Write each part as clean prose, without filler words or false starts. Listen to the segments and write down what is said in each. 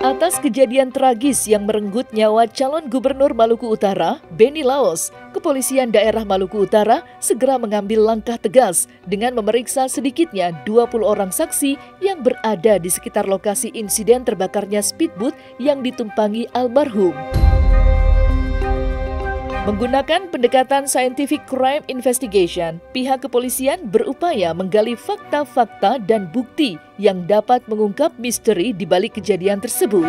Atas kejadian tragis yang merenggut nyawa calon gubernur Maluku Utara, Benny Laos, Kepolisian Daerah Maluku Utara segera mengambil langkah tegas dengan memeriksa sedikitnya 20 orang saksi yang berada di sekitar lokasi insiden terbakarnya speedboat yang ditumpangi almarhum. Menggunakan pendekatan scientific crime investigation, pihak kepolisian berupaya menggali fakta-fakta dan bukti yang dapat mengungkap misteri di balik kejadian tersebut.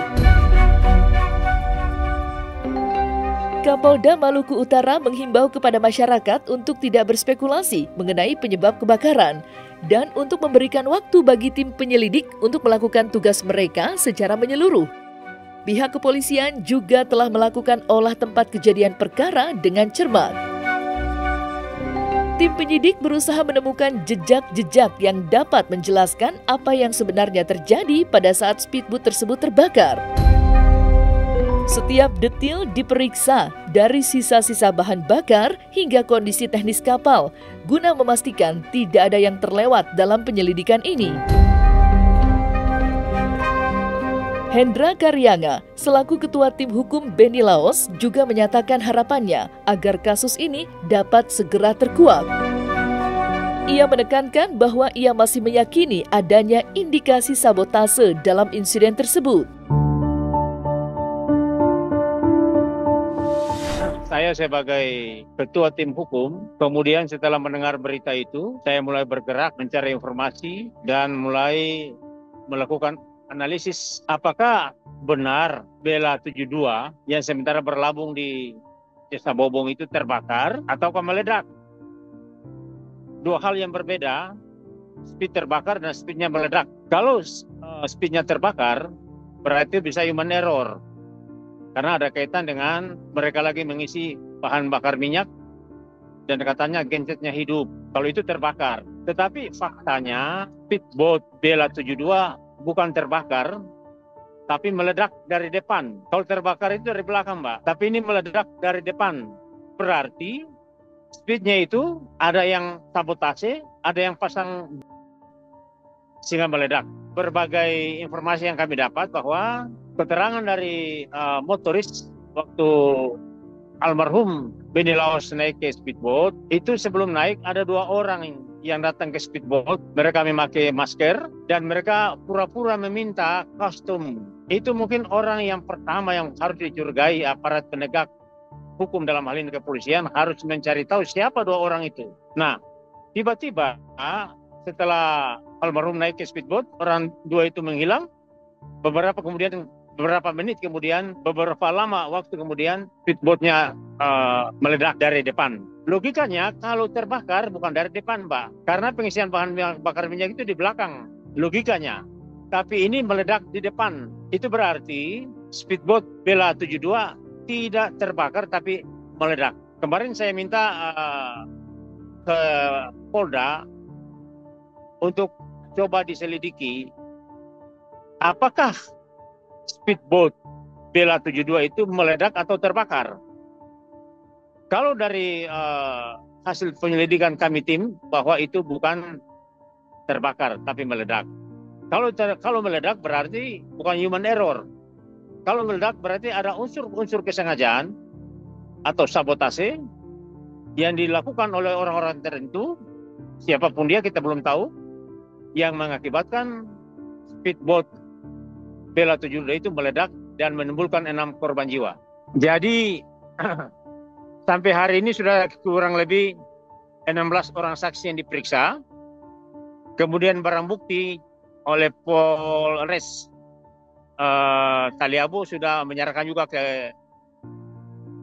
Kapolda Maluku Utara menghimbau kepada masyarakat untuk tidak berspekulasi mengenai penyebab kebakaran dan untuk memberikan waktu bagi tim penyelidik untuk melakukan tugas mereka secara menyeluruh. Pihak kepolisian juga telah melakukan olah tempat kejadian perkara dengan cermat. Tim penyidik berusaha menemukan jejak-jejak yang dapat menjelaskan apa yang sebenarnya terjadi pada saat speedboat tersebut terbakar. Setiap detil diperiksa dari sisa-sisa bahan bakar hingga kondisi teknis kapal guna memastikan tidak ada yang terlewat dalam penyelidikan ini. Hendra Karyanga, selaku Ketua Tim Hukum Benny Laos, juga menyatakan harapannya agar kasus ini dapat segera terkuak. Ia menekankan bahwa ia masih meyakini adanya indikasi sabotase dalam insiden tersebut. Saya sebagai Ketua Tim Hukum, kemudian setelah mendengar berita itu, saya mulai bergerak mencari informasi dan mulai melakukan analisis apakah benar Bella 72 yang sementara berlabuh di Desa Bobong itu terbakar ataukah meledak. Dua hal yang berbeda, speed terbakar dan speednya meledak. Kalau speednya terbakar, berarti bisa human error. Karena ada kaitan dengan mereka lagi mengisi bahan bakar minyak dan katanya gensetnya hidup. Kalau itu terbakar. Tetapi faktanya speedboat Bella 72 bukan terbakar, tapi meledak dari depan. Kalau terbakar itu dari belakang, Mbak. Tapi ini meledak dari depan. Berarti speednya itu ada yang sabotase, ada yang pasang sehingga meledak. Berbagai informasi yang kami dapat bahwa keterangan dari motoris waktu almarhum Benny Laos naik ke speedboat, itu sebelum naik ada 2 orang yang datang ke speedboat. Mereka memakai masker dan mereka pura-pura meminta kostum. Itu mungkin orang yang pertama yang harus dicurigai aparat penegak hukum, dalam hal ini kepolisian, harus mencari tahu siapa 2 orang itu. Nah, tiba-tiba setelah almarhum naik ke speedboat, orang 2 itu menghilang. Beberapa menit kemudian, beberapa lama waktu kemudian, speedboatnya meledak dari depan. Logikanya kalau terbakar bukan dari depan, Mbak. Karena pengisian bahan bakar minyak itu di belakang. Logikanya. Tapi ini meledak di depan. Itu berarti speedboat Bella 72 tidak terbakar tapi meledak. Kemarin saya minta ke Polda untuk coba diselidiki apakah speedboat Bella 72 itu meledak atau terbakar. Kalau dari hasil penyelidikan kami tim bahwa itu bukan terbakar tapi meledak. Kalau meledak berarti bukan human error. Kalau meledak berarti ada unsur-unsur kesengajaan atau sabotase yang dilakukan oleh orang-orang tertentu, siapapun dia kita belum tahu, yang mengakibatkan speedboat Bella 72 itu meledak dan menimbulkan 6 korban jiwa. Jadi sampai hari ini sudah kurang lebih 16 orang saksi yang diperiksa. Kemudian barang bukti oleh Polres Taliabu sudah menyerahkan juga ke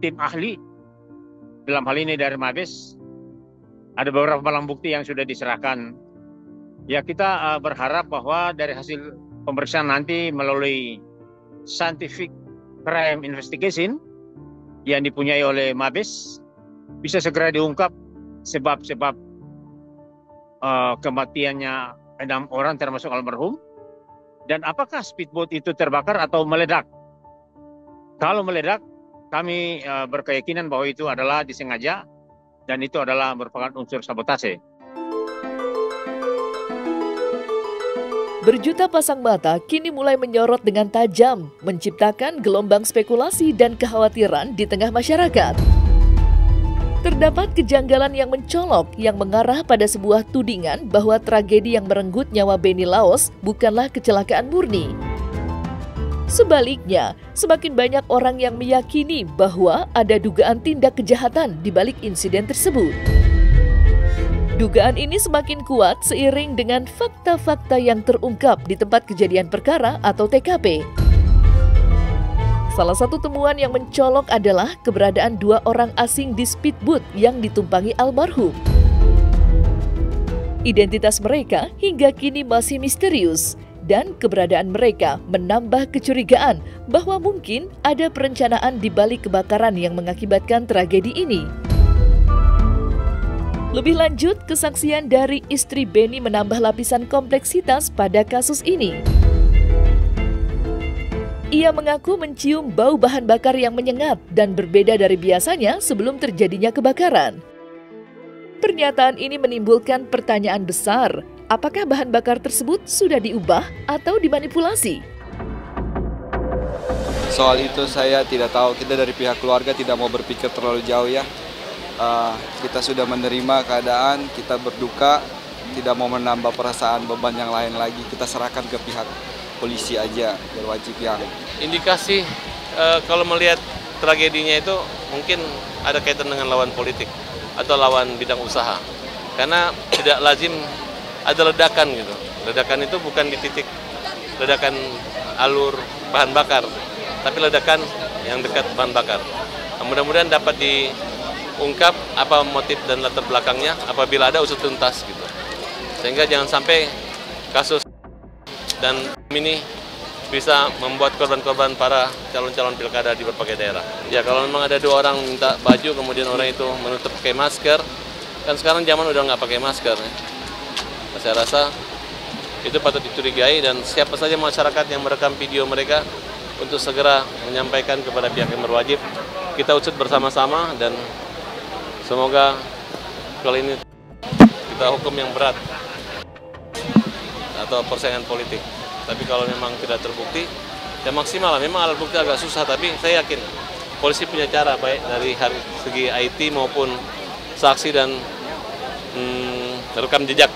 tim ahli. Dalam hal ini dari Mabes. Ada beberapa barang bukti yang sudah diserahkan. Ya, kita berharap bahwa dari hasil pemeriksaan nanti melalui scientific crime investigation yang dipunyai oleh Mabes bisa segera diungkap sebab-sebab kematiannya 6 orang termasuk almarhum, dan apakah speedboat itu terbakar atau meledak. Kalau meledak, kami berkeyakinan bahwa itu adalah disengaja dan itu adalah merupakan unsur sabotase. Berjuta pasang mata kini mulai menyorot dengan tajam, menciptakan gelombang spekulasi dan kekhawatiran di tengah masyarakat. Terdapat kejanggalan yang mencolok yang mengarah pada sebuah tudingan bahwa tragedi yang merenggut nyawa Benny Laos bukanlah kecelakaan murni. Sebaliknya, semakin banyak orang yang meyakini bahwa ada dugaan tindak kejahatan di balik insiden tersebut. Dugaan ini semakin kuat seiring dengan fakta-fakta yang terungkap di tempat kejadian perkara atau TKP. Salah satu temuan yang mencolok adalah keberadaan 2 orang asing di speedboat yang ditumpangi almarhum. Identitas mereka hingga kini masih misterius, dan keberadaan mereka menambah kecurigaan bahwa mungkin ada perencanaan di balik kebakaran yang mengakibatkan tragedi ini. Lebih lanjut, kesaksian dari istri Benny menambah lapisan kompleksitas pada kasus ini. Ia mengaku mencium bau bahan bakar yang menyengat dan berbeda dari biasanya sebelum terjadinya kebakaran. Pernyataan ini menimbulkan pertanyaan besar, apakah bahan bakar tersebut sudah diubah atau dimanipulasi? Soal itu saya tidak tahu, kita dari pihak keluarga tidak mau berpikir terlalu jauh ya. Kita sudah menerima keadaan, kita berduka, tidak mau menambah perasaan beban yang lain lagi, kita serahkan ke pihak polisi aja, berwajib yang. Indikasi kalau melihat tragedinya itu mungkin ada kaitan dengan lawan politik atau lawan bidang usaha. Karena tidak lazim ada ledakan gitu. Ledakan itu bukan di titik ledakan alur bahan bakar, tapi ledakan yang dekat bahan bakar. Nah, mudah-mudahan dapat diungkap apa motif dan latar belakangnya apabila ada usut tuntas gitu. Sehingga jangan sampai kasus dan ini bisa membuat korban-korban para calon-calon pilkada di berbagai daerah. Ya kalau memang ada 2 orang minta baju kemudian orang itu menutup pakai masker, kan sekarang zaman udah nggak pakai masker. Saya rasa itu patut dicurigai dan siapa saja masyarakat yang merekam video mereka untuk segera menyampaikan kepada pihak yang berwajib. Kita usut bersama-sama dan semoga kali ini kita hukum yang berat atau persaingan politik. Tapi kalau memang tidak terbukti, ya maksimal. Memang alat bukti agak susah, tapi saya yakin polisi punya cara baik dari segi IT maupun saksi dan rekam jejak.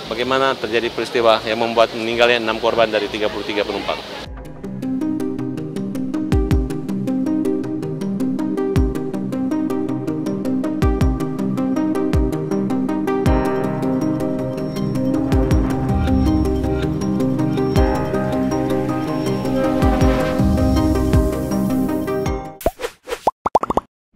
Bagaimana terjadi peristiwa yang membuat meninggalnya 6 korban dari 33 penumpang.